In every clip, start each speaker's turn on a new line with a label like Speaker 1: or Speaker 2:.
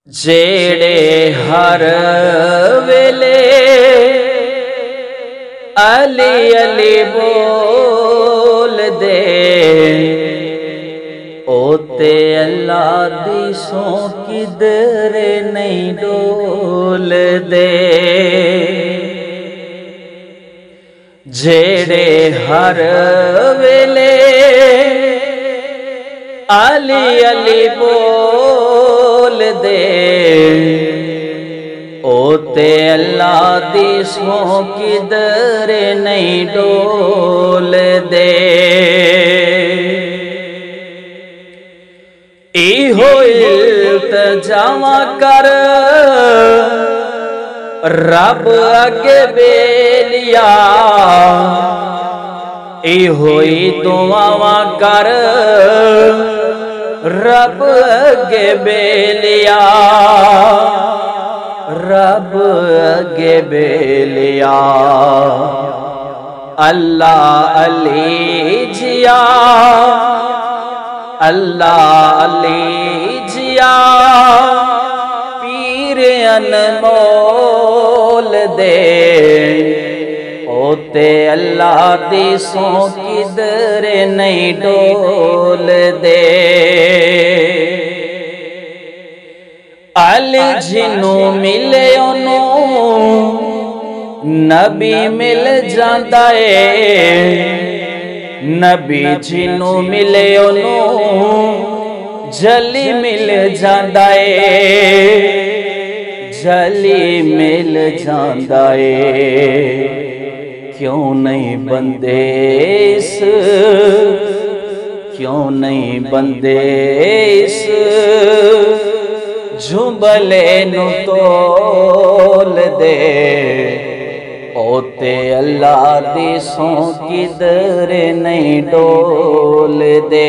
Speaker 1: جیڑے ہر ویلے علی علی بول دے اوتے اللہ دی سو کدھر نہیں ڈول دے جیڑے ہر ویلے علی علی بول دے اوتے اللہ دی سو کدھر نہیں ڈول دے ایہو التجا کر رب اگے بیلیا ایہو دعا کر رب اگے بیلیا رب اگے بیلیا اللہ علی جیا اللہ علی جیا پیر انمول دے اوتے اللہ دی سو کدھر نہیں ڈول دے علی جنوں ملے انہوں نبی مل جاندا ہے نبی جنوں ملے انہوں جلی مل جاندا ہے جلی مل جاندا ہے کیوں نہیں بندے اس کیوں نہیں بندے اس جھنبلے نو تول دے اوتے اللہ دی سو کدھر نہیں ڈول دے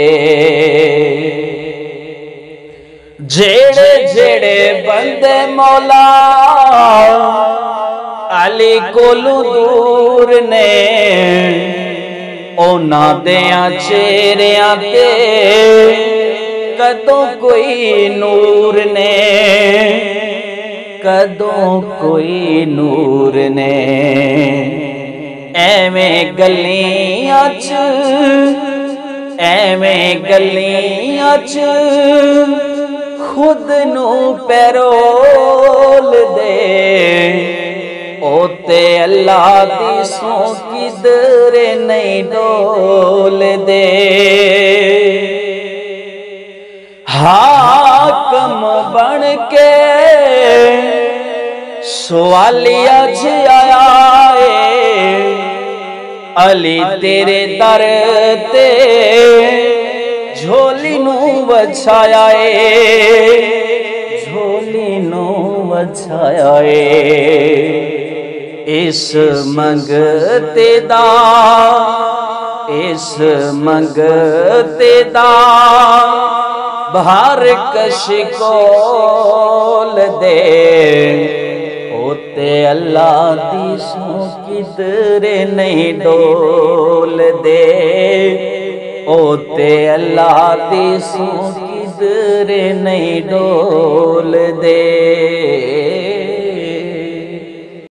Speaker 1: جیڑے جیڑے بندے مولا علی کولوں دور نے اونا دیاں چہریاں تے کدوں کوئی نور نے کدوں کوئی نور نے ایویں گلیاں چ ایویں گلیاں چ خود نو پیرول دے اوتے اللہ دی سو کدھر نہیں ڈول دے حاکم بن کے سوالی اج آیا ہے علی تیرے در تے جھولی نو وچھایا ہے جھولی نو وچھایا ہے اس منگتے دا اس منگتے دا بہار کش کول دے اوتے اللہ دی سو کدھر نہیں ڈول دے اوتے اللہ دی سو کدھر نہیں ڈول دے